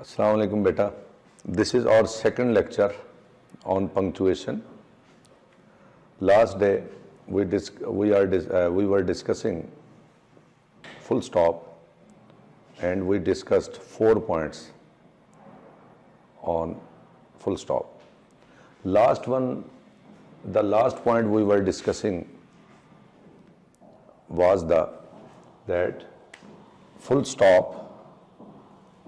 Assalamu alaikum beta. This is our second lecture on punctuation. Last day we were discussing full stop and we discussed 4 points on full stop. The last point we were discussing was that full stop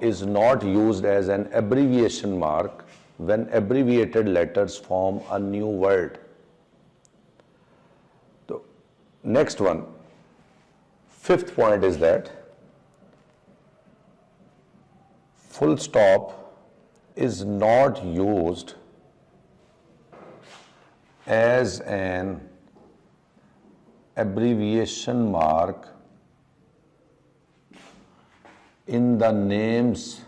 is not used as an abbreviation mark when abbreviated letters form a new word. So, next one, fifth point is that full stop is not used as an abbreviation mark in the names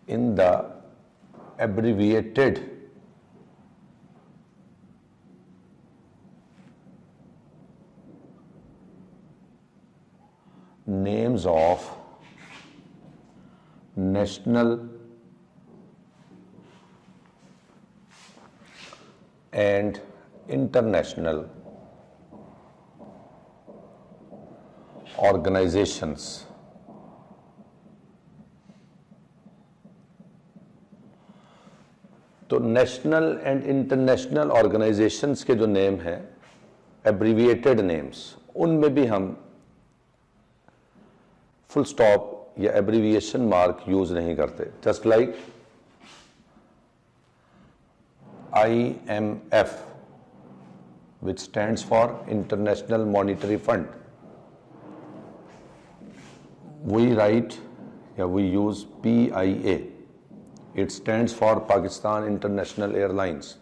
in the abbreviated names of national and international organizations. तो national and international organisations के जो name हैं abbreviated names, उनमें भी हम full stop या abbreviation mark use नहीं करते. Just like IMF, which stands for International Monetary Fund. We use PIA. It stands for Pakistan International Airlines.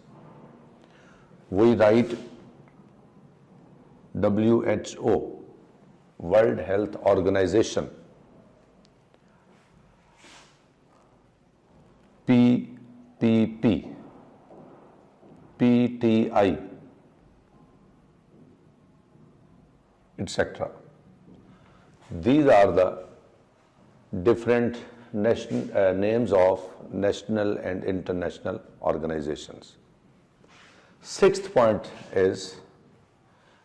We write WHO, World Health Organization. PPP, PTI, etc. These are the different names of national and international organizations. Sixth point is,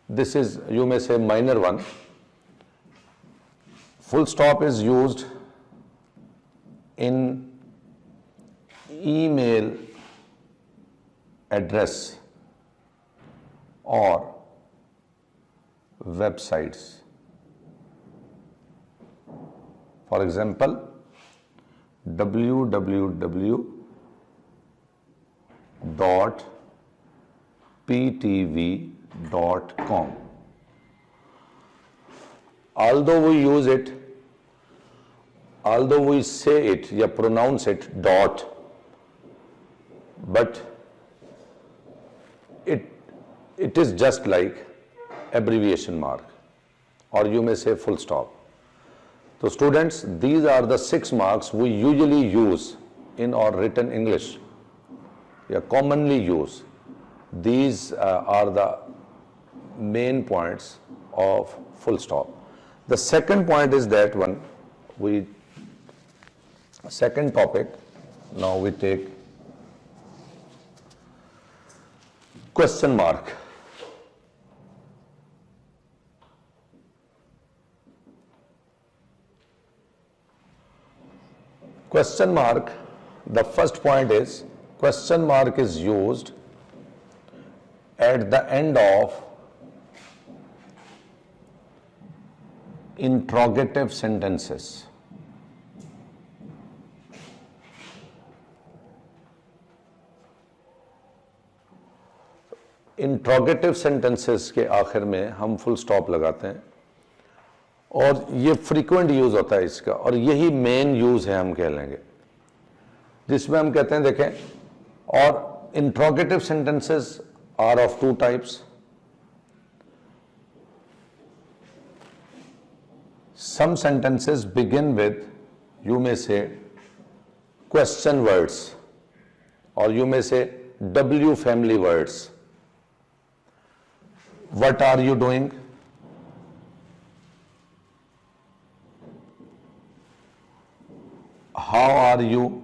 this is, you may say, minor one. Full stop is used in email address or websites. For example, www.ptv.com. Although we say it or pronounce it dot, but it is just like abbreviation mark, or you may say full stop. So students, these are the 6 marks we usually use in our written English, commonly use. These are the main points of full stop. The second point is that one, second topic, now we take question mark. Question mark, the first point is, question mark is used at the end of interrogative sentences. Interrogative sentences के आखिर में हम full stop लगाते हैं और ये frequent use होता है इसका, और यही मेन यूज है हम कह लेंगे, जिसमें हम कहते हैं, देखें, और interrogative sentences are of 2 types. Some sentences begin with, you may say, question words, or you may say W family words. What are you doing? How are you?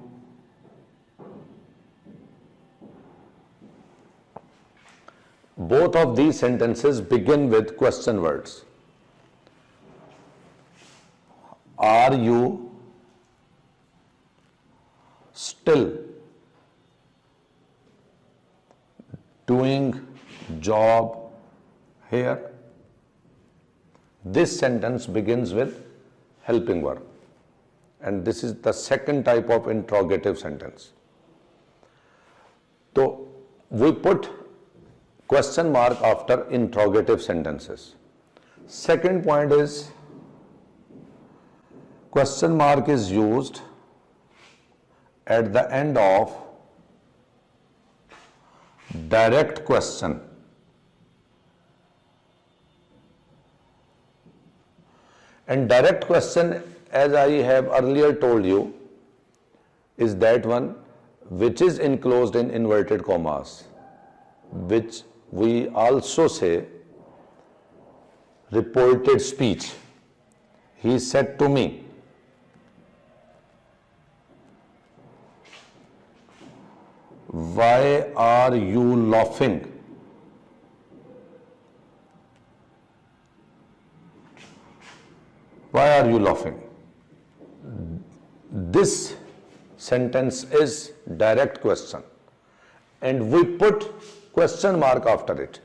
Both of these sentences begin with question words. Are you still doing job here? This sentence begins with helping verb, and this is the second type of interrogative sentence. So we put question mark after interrogative sentences. Second point is question mark is used at the end of direct question. And direct question, as I have earlier told you, is that one which is enclosed in inverted commas, which we also say reported speech. He said to me, why are you laughing? Why are you laughing? This sentence is direct question, and we put question mark after it.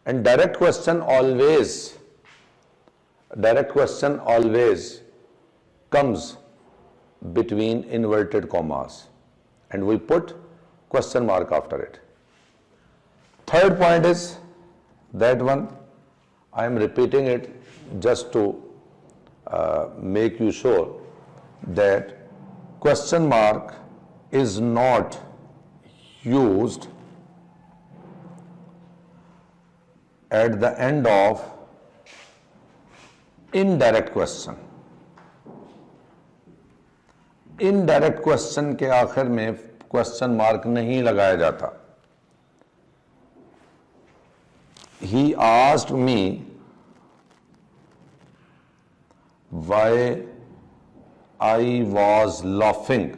And direct question always comes between inverted commas, and we put question mark after it. Third point is that one, I am repeating it just to make you sure that question mark is not used at the end of indirect question. Indirect question के आखिर में question mark नहीं लगाया जाता. He asked me why I was laughing.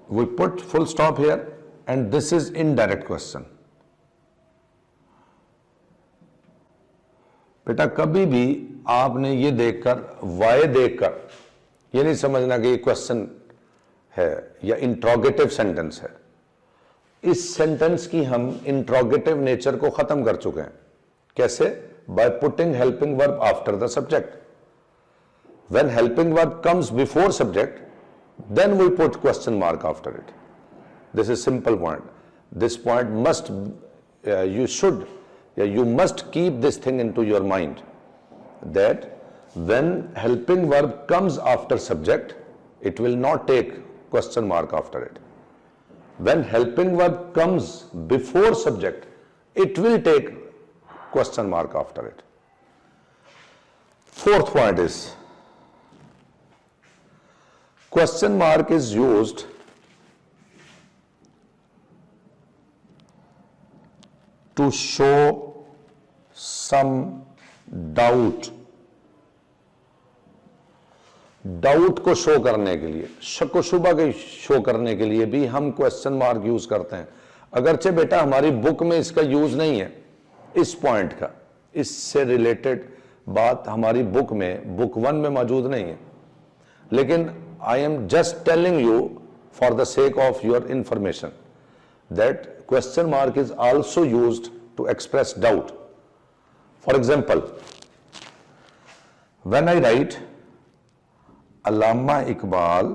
We put full stop here, and this is indirect question. बेटा कभी भी आपने ये देखकर वाई देखकर ये नहीं समझना कि ये क्वेश्चन है या इंट्रोगेटिव सेंटेंस है. इस सेंटेंस की हम इंट्रोगेटिव नेचर को खत्म कर चुके हैं. कैसे? By putting helping verb after the subject. When helping verb comes before subject, then we put question mark after it. This is simple point. This point must, you must keep this thing into your mind, that when helping verb comes after subject, it will not take question mark after it. When helping verb comes before subject, it will take question mark after it. Fourth point is, question mark is used to show some doubt. Doubt को show करने के लिए, शक व शुबा के show करने के लिए भी हम क्वेश्चन मार्क यूज करते हैं. अगरचे बेटा हमारी बुक में इसका यूज नहीं है, इस पॉइंट का, इससे रिलेटेड बात हमारी बुक में, बुक 1 में मौजूद नहीं है, लेकिन I am just telling you for the sake of your information that question mark is also used to express doubt. For example, when I write Allama Iqbal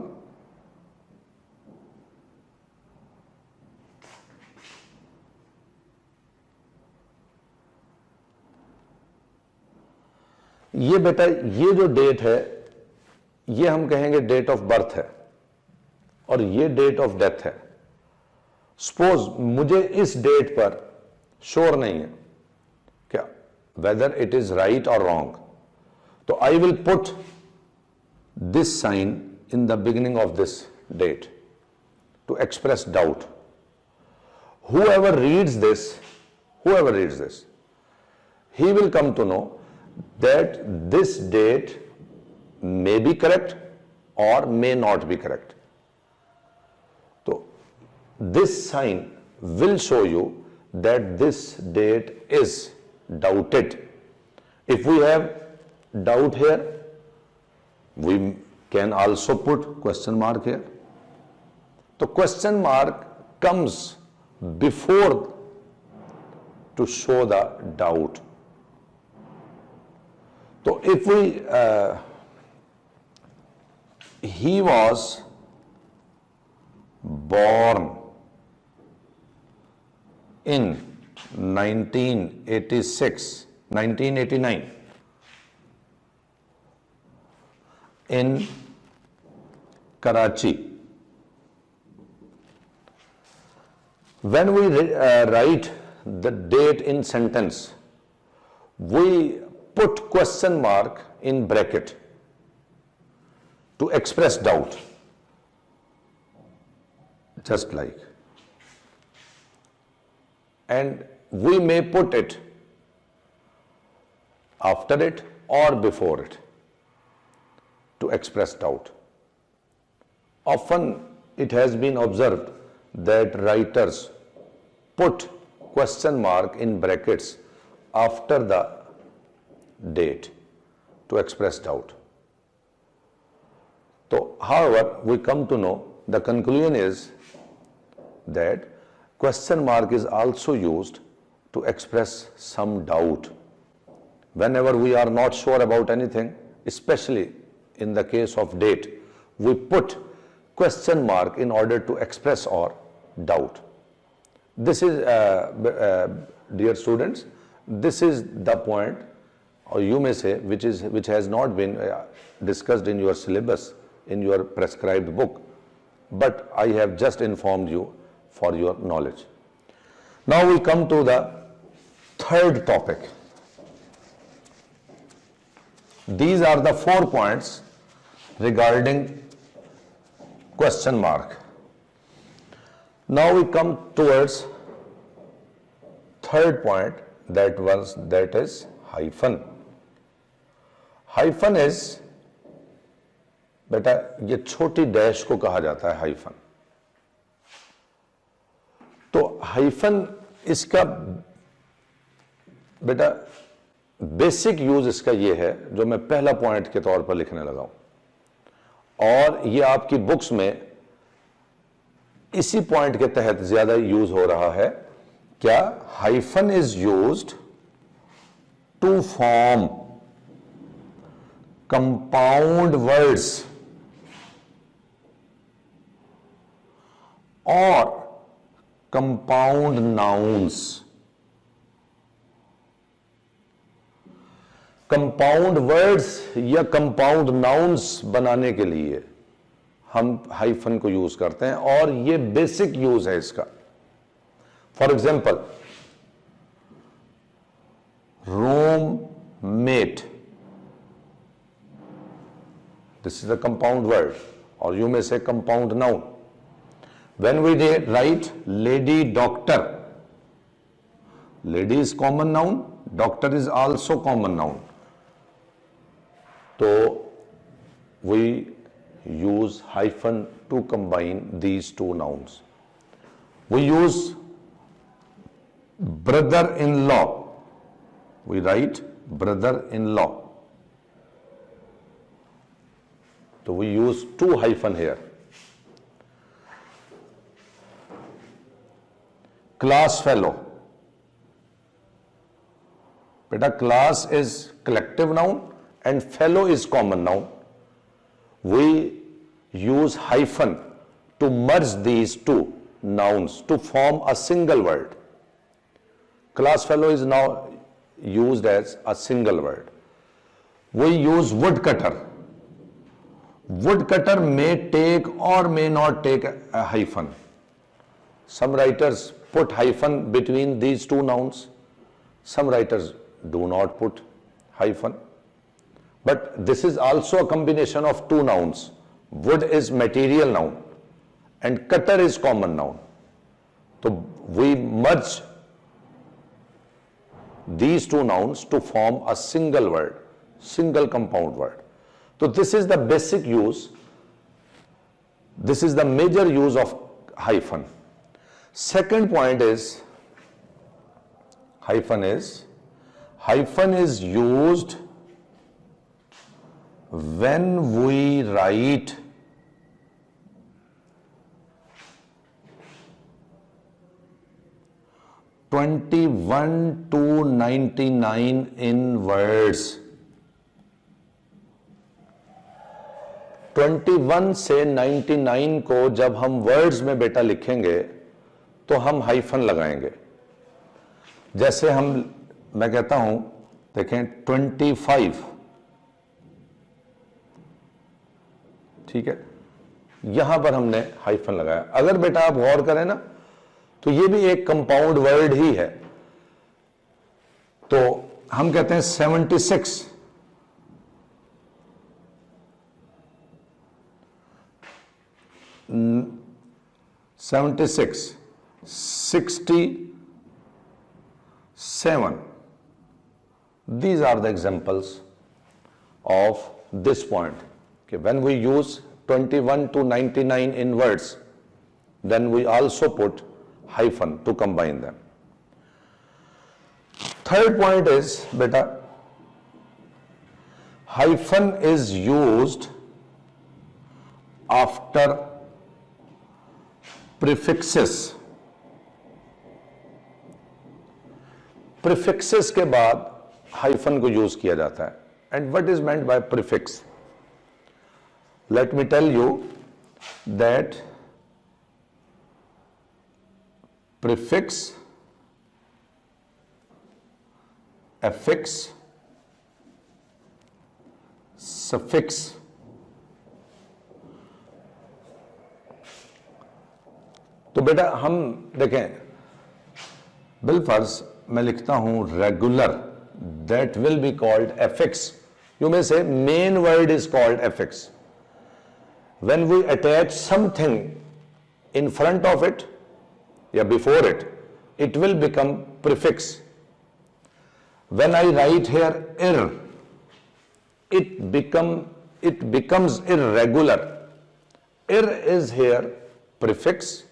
ये बेटा ये जो डेट है ये हम कहेंगे डेट ऑफ बर्थ है और ये डेट ऑफ डेथ है. सपोज मुझे इस डेट पर श्योर नहीं है क्या वेदर इट इज राइट और रॉन्ग, तो I will put this sign in the beginning of this date to express doubt. whoever reads this he will come to know that this date may be correct or may not be correct. So this sign will show you that this date is doubted. If we have doubt here, we can also put question mark here. So question mark comes before to show the doubt. So if we he was born in 1989 in Karachi. When we write the date in sentence, we put question mark in bracket to express doubt, just like. And we may put it after it or before it to express doubt. Often it has been observed that writers put question mark in brackets after the date to express doubt. So, however, we come to know the conclusion is that question mark is also used to express some doubt. Whenever we are not sure about anything, especially in the case of date, we put question mark in order to express our doubt. This is, dear students, this is the point, or you may say, which has not been discussed in your syllabus, in your prescribed book, but I have just informed you for your knowledge. Now we come to the third topic. These are the 4 points regarding question mark. Now we come towards third point, that is hyphen. Hyphen is, बेटा ये छोटी dash को कहा जाता है hyphen. तो hyphen इसका बेटा बेसिक यूज इसका ये है, जो मैं पहला पॉइंट के तौर पर लिखने लगा हूं, और ये आपकी बुक्स में इसी पॉइंट के तहत ज्यादा यूज हो रहा है. क्या? Hyphen is used to form compound words और कंपाउंड नाउन्स. कंपाउंड वर्ड्स या कंपाउंड नाउन्स बनाने के लिए हम हाइफन को यूज करते हैं, और ये बेसिक यूज है इसका. For example, roommate, this is a compound word, और यू मे से compound noun. When we write lady doctor, lady is common noun, doctor is also common noun. So we use hyphen to combine these two nouns. We use brother-in-law. We write brother-in-law. So we use 2 hyphen here. Class fellow. Beta, class is collective noun and fellow is common noun. We use hyphen to merge these 2 nouns to form a single word. Class fellow is now used as a single word. We use woodcutter. Woodcutter may take or may not take a hyphen. Some writers put hyphen between these 2 nouns. Some writers do not put hyphen. But this is also a combination of 2 nouns. Wood is material noun and cutter is common noun. So we merge these two nouns to form a single word, single compound word. So this is the basic use, this is the major use of hyphen. Second point is, hyphen is used when we write (21 to 99) in words. 21 से 99 को जब हम words में बेटा लिखेंगे तो हम hyphen लगाएंगे. जैसे मैं कहता हूं, देखें 25, ठीक है, यहां पर हमने हाइफन लगाया. अगर बेटा आप गौर करें ना, तो ये भी एक कंपाउंड वर्ड ही है. तो हम कहते हैं 76, (76), 67. These are the examples of this point. Okay, when we use 21 to 99 in words, then we also put hyphen to combine them. Third point is, beta, hyphen is used after prefixes. Prefixes के बाद hyphen को use किया जाता है. And what is meant by prefix? Let me tell you that prefix, affix, suffix, तो बेटा हम देखें, बिलफर्ज मैं लिखता हूं regular, that will be called affix. You may say main word is called affix. When we attach something in front of it, या before it, it will become prefix. When I write here ir, it becomes irregular. Ir is here prefix,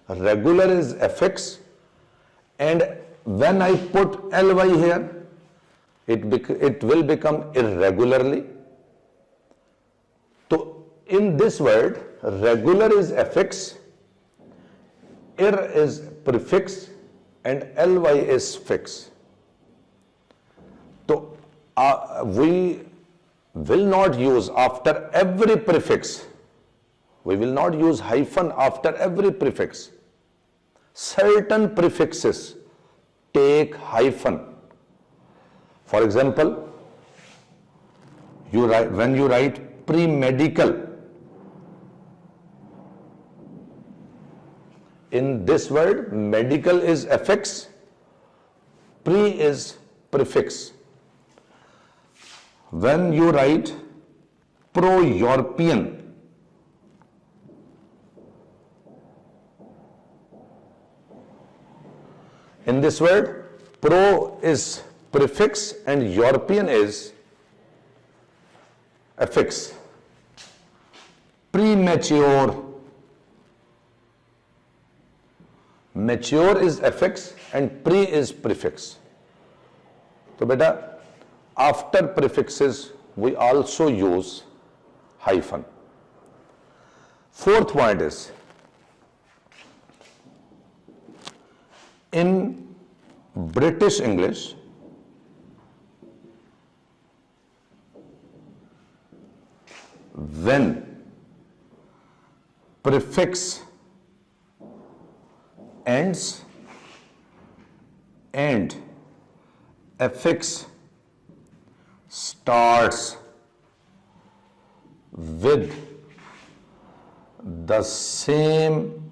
regular is affix, and when I put ly here, it will become irregularly. So in this word, regular is affix, ir is prefix, and ly is fix. So we will not use after every prefix, we will not use hyphen after every prefix. Certain prefixes take hyphen. For example, when you write pre-medical, in this word, medical is affix, pre is prefix. When you write pro-European, in this word, pro is prefix and European is affix. Premature, mature is affix and pre is prefix. So beta, after prefixes we also use hyphen. Fourth point is, in British English, when prefix ends and affix starts with the same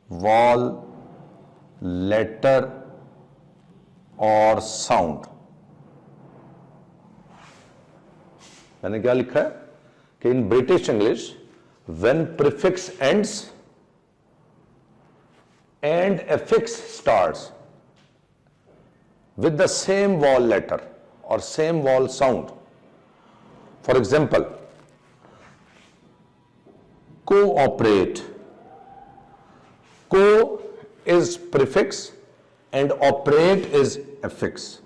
vowel, letter और sound. मैंने क्या लिखा है कि in British English when prefix ends and affix starts with the same vowel letter or same vowel sound. For example, cooperate. Co is prefix and operate is affix.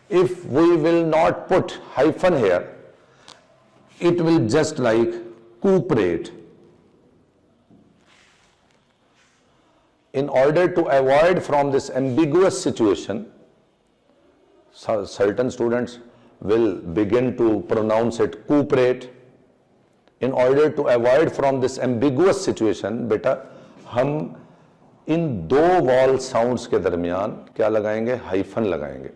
If we will not put hyphen here, it will just like cooperate. In order to avoid from this ambiguous situation, certain students will begin to pronounce it cooperate. In order to avoid from this ambiguous situation, बेटा हम इन दो wall sounds के दरमियान क्या लगाएंगे? Hyphen लगाएंगे.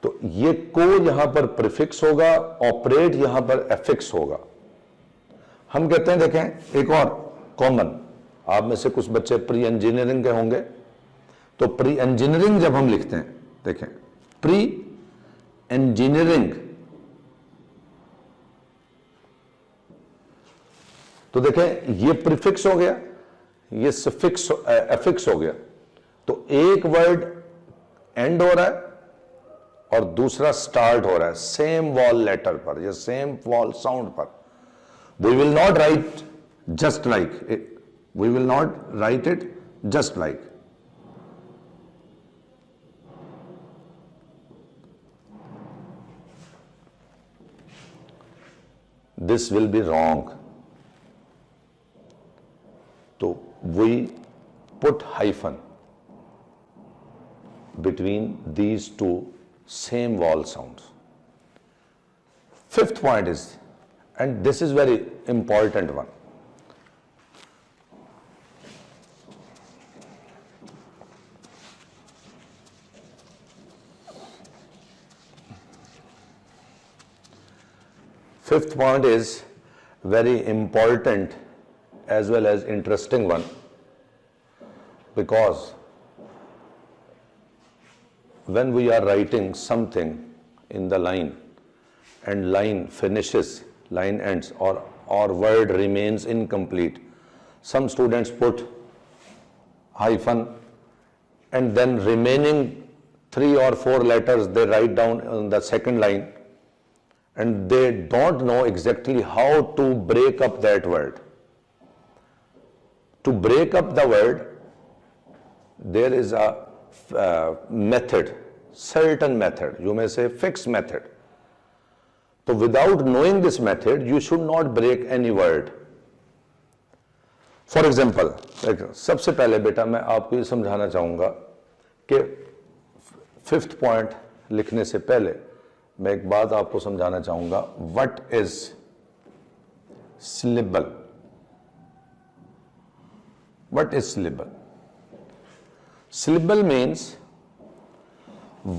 तो ये को यहां पर प्रीफिक्स होगा, ऑपरेट यहां पर एफिक्स होगा. हम कहते हैं, देखें एक और कॉमन, आप में से कुछ बच्चे प्री इंजीनियरिंग के होंगे, तो प्री इंजीनियरिंग जब हम लिखते हैं, देखें प्री इंजीनियरिंग, तो देखें ये प्रीफिक्स हो गया, ये सफिक्स एफिक्स हो गया. तो एक वर्ड एंड हो रहा है और दूसरा स्टार्ट हो रहा है सेम वॉल लेटर पर या सेम वॉल साउंड पर. We will not write just like it, we will not write it just like. This will be wrong. So we put hyphen between these two same vowel sounds. Fifth point is, and this is very important one, fifth point is very important as well as interesting one, because when we are writing something in the line and line finishes, line ends, or word remains incomplete, some students put hyphen and then remaining 3 or 4 letters they write down on the second line, and they don't know exactly how to break up that word. To break up the word, there is a method, certain method, you may say fixed method. So without knowing this method, you should not break any word. For example, सबसे पहले बेटा मैं आपको ये समझाना चाहूँगा कि fifth point लिखने से पहले मैं एक बात आपको समझाना चाहूँगा. What is syllable? What is syllable? Syllable means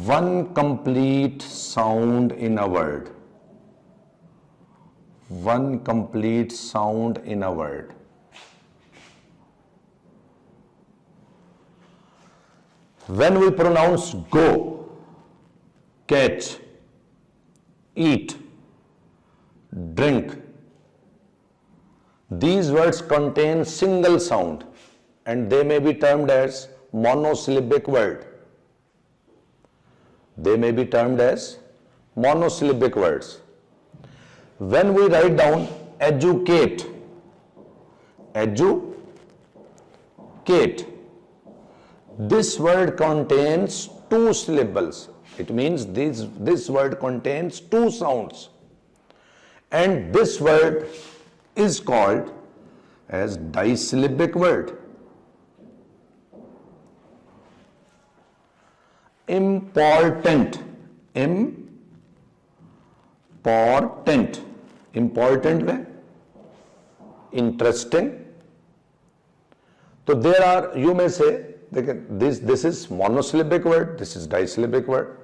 one complete sound in a word. One complete sound in a word. When we pronounce go, catch, eat, drink, these words contain single sound, and they may be termed as monosyllabic word. They may be termed as monosyllabic words. When we write down educate, educate, this word contains 2 syllables. It means this word contains 2 sounds, and this word is called as disyllabic word. Important, important, important में interesting. So there are, you may say, this is monosyllabic word, this is disyllabic word,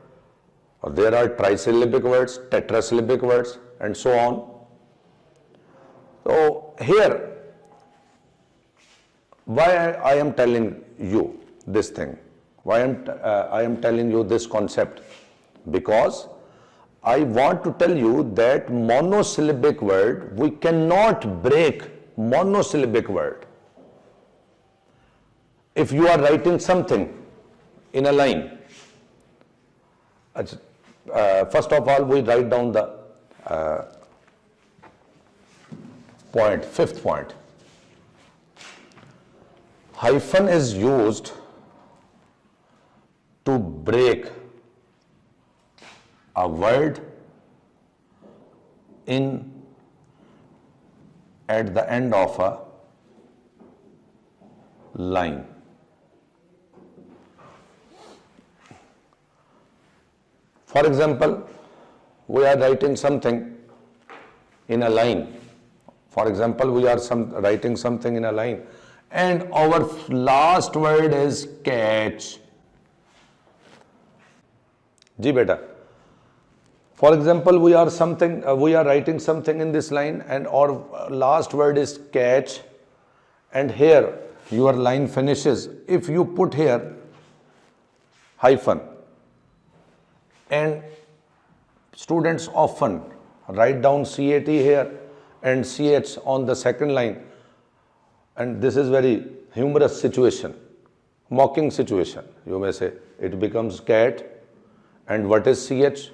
or there are trisyllabic words, tetrasyllabic words, and so on. So here, why I am telling you this thing? Why I am telling you this concept? Because I want to tell you that monosyllabic word, we cannot break monosyllabic word. if you are writing something in a line, first of all we write down the point, fifth point. Hyphen is used to break a word in at the end of a line. For example, we are writing something in a line. For example, we are writing something in a line and our last word is catch. Ji beta. For example, we are writing something in this line and our last word is catch, and here your line finishes. If you put here hyphen, and students often write down CAT here and CH on the second line, and this is very humorous situation, mocking situation. You may say it becomes cat, and what is CH?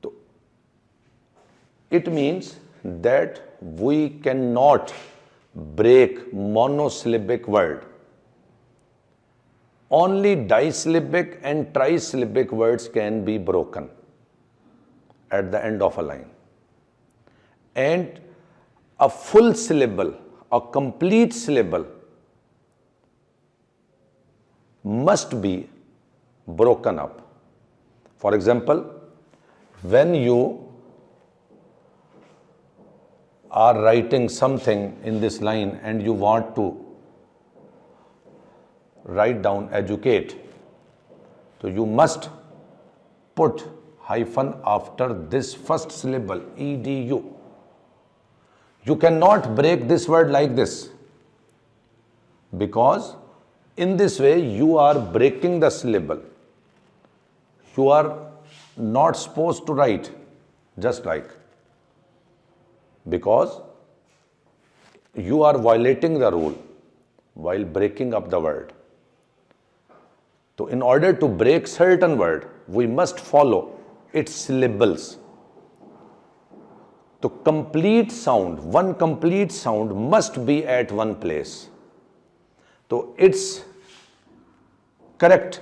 So it means that we cannot break monosyllabic word. Only disyllabic and trisyllabic words can be broken at the end of a line. And a full syllable, a complete syllable must be broken up. For example, when you are writing something in this line and you want to write down educate, so you must put hyphen after this first syllable, edu. You cannot break this word like this, because in this way you are breaking the syllable. You are not supposed to write just like, because you are violating the rule while breaking up the word. So in order to break certain word, we must follow its syllables. The complete sound, one complete sound must be at one place. So its correct,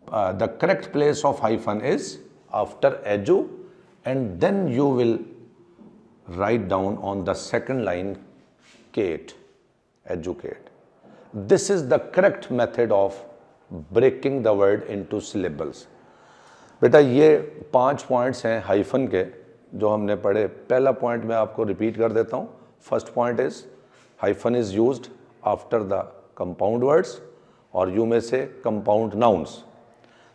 the correct place of hyphen is after edu, and then you will write down on the second line cate, educate. This is the correct method of breaking the word into syllables. बेटा ये 5 points हैं hyphen के जो हमने पढ़े. पहला point मैं आपको रिपीट कर देता हूँ. First point is hyphen is used after the compound words और यू मे से compound nouns.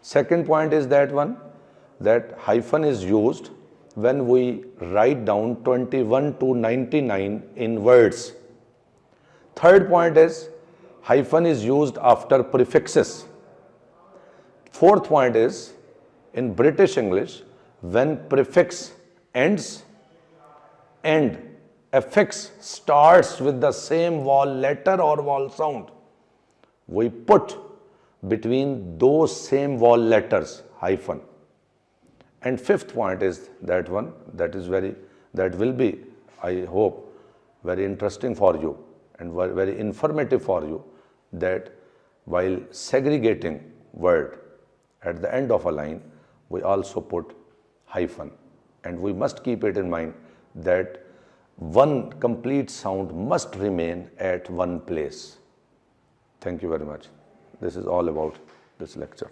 Second point is that hyphen is used when we write down 21 to 99 in words. Third point is hyphen is used after prefixes. Fourth point is in British English when prefix ends and affix starts with the same vowel letter or vowel sound, we put between those same vowel letters hyphen. And fifth point is that will be, I hope, very interesting for you and very informative for you, that while segregating word at the end of a line, we also put hyphen, and we must keep it in mind that one complete sound must remain at one place. Thank you very much. This is all about this lecture.